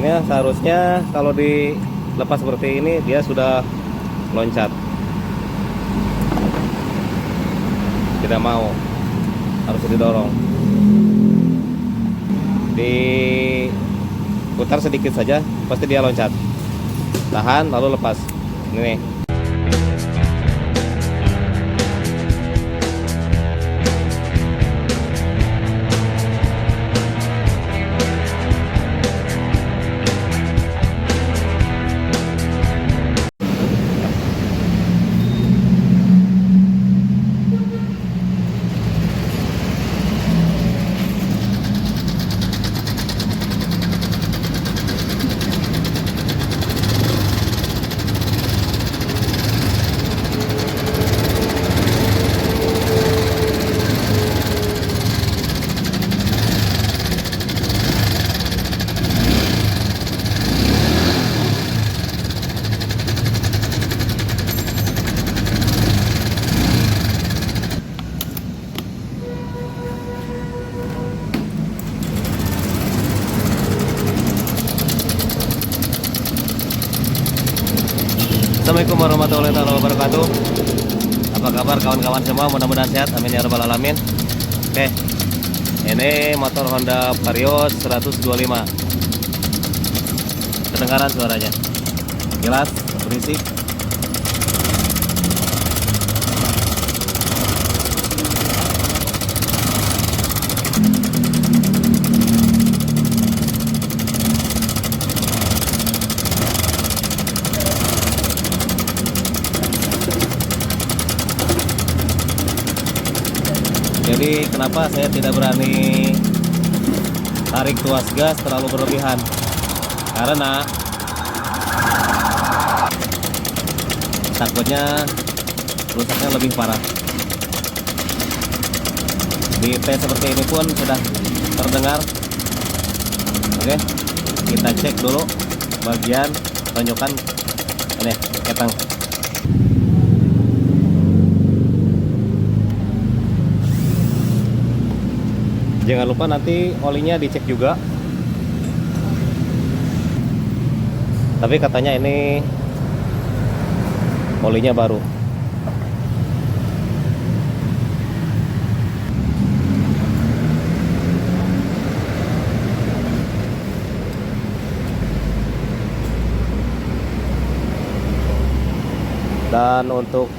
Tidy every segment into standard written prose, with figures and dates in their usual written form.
Ini seharusnya kalau dilepas seperti ini dia sudah loncat. Tidak mau, harus didorong. Diputar sedikit saja, pasti dia loncat. Tahan, lalu lepas. Ini nih. Assalamualaikum warahmatullahi wabarakatuh. Apa kabar kawan-kawan semua? Mudah-mudahan sehat. Amin ya rabbal alamin. Oke, ini motor Honda Vario 125. Kedengaran suaranya? Jelas, berisik. Jadi kenapa saya tidak berani tarik tuas gas terlalu berlebihan? Karena takutnya rusaknya lebih parah. Di tes seperti ini pun sudah terdengar. Oke, kita cek dulu bagian tonjokan ini ketang. Jangan lupa nanti olinya dicek juga. Tapi katanya ini olinya baru. Dan untuk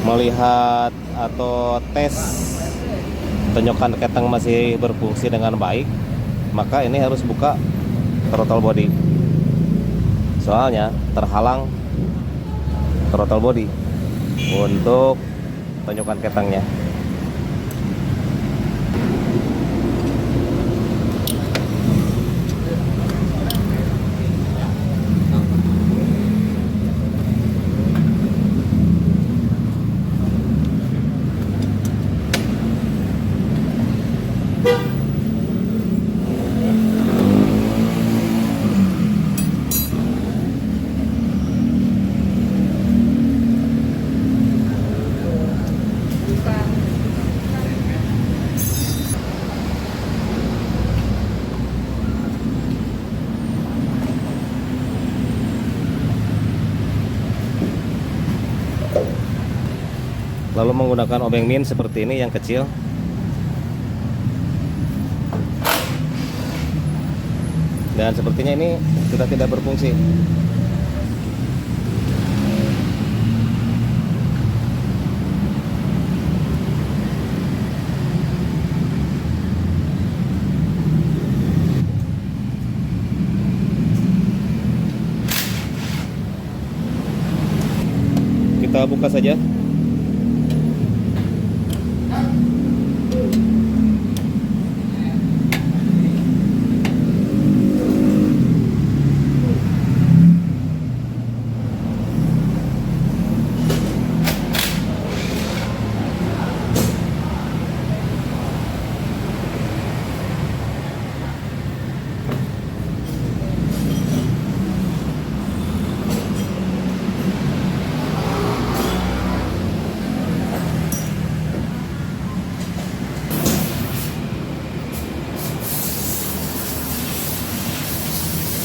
melihat atau tes tonjokan ketang masih berfungsi dengan baik, maka ini harus buka throttle body. Soalnya terhalang throttle body untuk tonjokan ketangnya. Lalu menggunakan obeng min seperti ini yang kecil. Dan sepertinya ini sudah tidak berfungsi. Kita buka saja.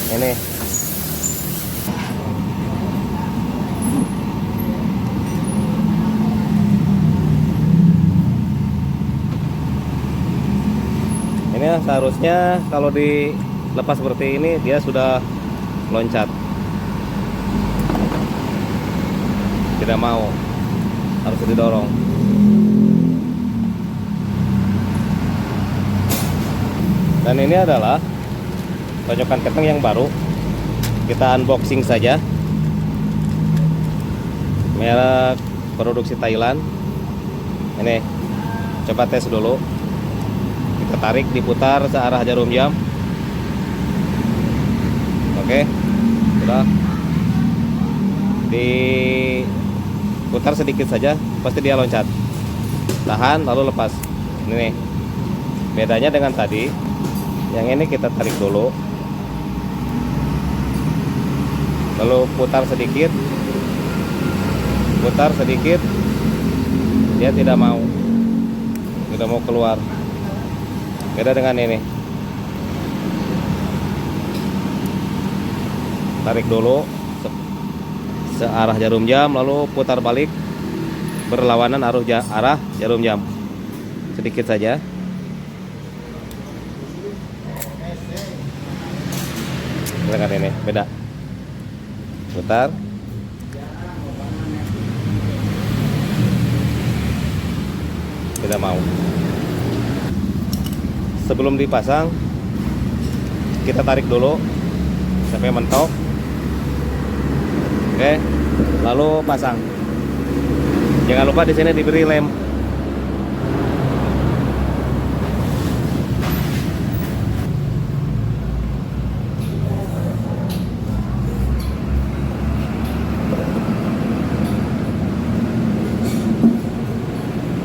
Ini. Ini seharusnya kalau dilepas seperti ini dia sudah loncat. Tidak mau, harus didorong. Dan ini adalah cocokan keteng yang baru. Kita unboxing saja. Merek produksi Thailand. Ini, coba tes dulu. Kita tarik, diputar searah jarum jam. Oke, sudah. Diputar sedikit saja, pasti dia loncat. Tahan, lalu lepas. Ini nih. Bedanya dengan tadi, yang ini kita tarik dulu, lalu putar sedikit, dia tidak mau keluar. Beda dengan ini, tarik dulu searah jarum jam, lalu putar balik berlawanan arah jarum jam, sedikit saja. Dengan ini beda, putar, tidak mau. Sebelum dipasang, kita tarik dulu sampai mentok. Oke, lalu pasang. Jangan lupa di sini diberi lem.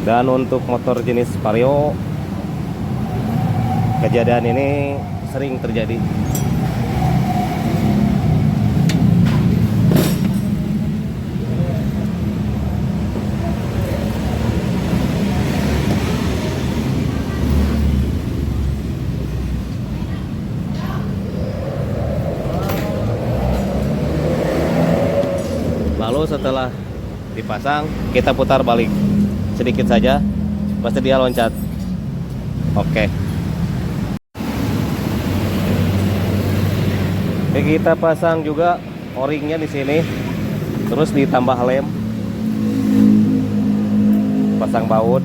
Dan untuk motor jenis Vario, kejadian ini sering terjadi. Lalu setelah dipasang, kita putar balik sedikit saja, pasti dia loncat. Oke. Kita pasang juga o-ringnya di sini, terus ditambah lem, pasang baut.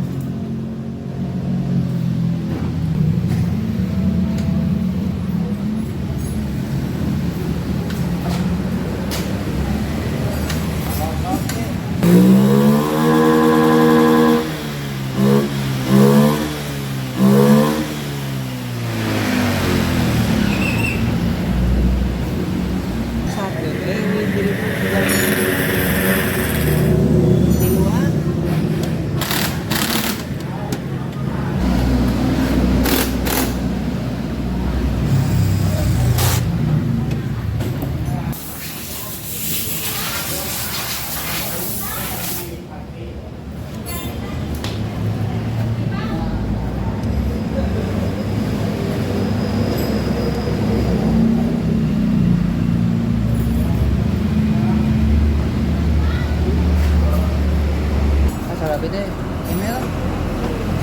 Beda email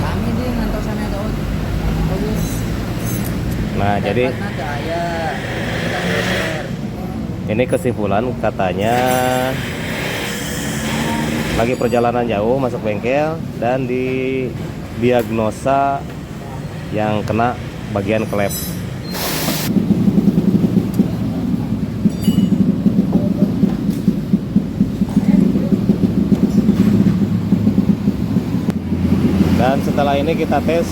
kami dia ngantor sana tahu bagus. Nah, jadi ini kesimpulan katanya lagi perjalanan jauh masuk bengkel dan didiagnosa yang kena bagian klep. Dan setelah ini kita tes.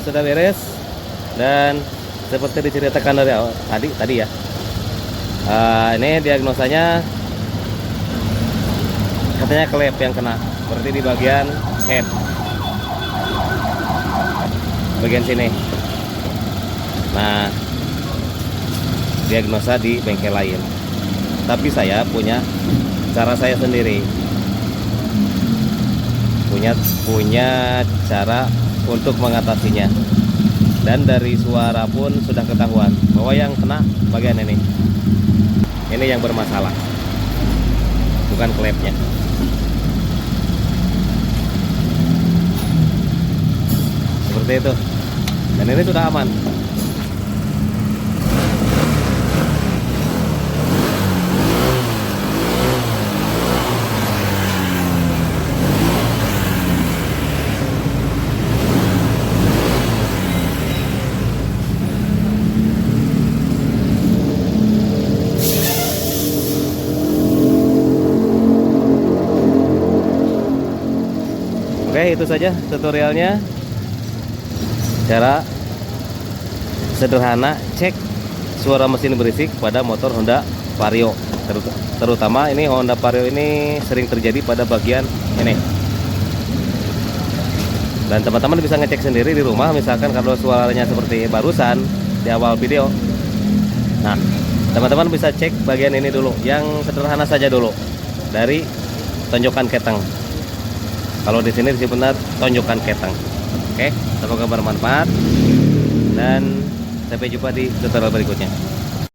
sudah beres. Dan seperti diceritakan dari awal, tadi ya. Ini diagnosanya katanya klep yang kena, berarti di bagian head, bagian sini. Nah, diagnosa di bengkel lain. Tapi saya punya cara saya sendiri. Punya cara untuk mengatasinya. Dan dari suara pun sudah ketahuan bahwa yang kena bagian ini. Ini yang bermasalah. Bukan klepnya. Seperti itu. Dan ini sudah aman. Oke, itu saja tutorialnya. Cara sederhana cek suara mesin berisik pada motor Honda Vario. Terutama ini Honda Vario ini sering terjadi pada bagian ini. Dan teman-teman bisa ngecek sendiri di rumah, misalkan kalau suaranya seperti barusan di awal video. Nah, teman-teman bisa cek bagian ini dulu, yang sederhana saja dulu, dari tonjokan keteng. Kalau di sini disebutnya tonjokan keteng. Oke, semoga bermanfaat dan sampai jumpa di tutorial berikutnya.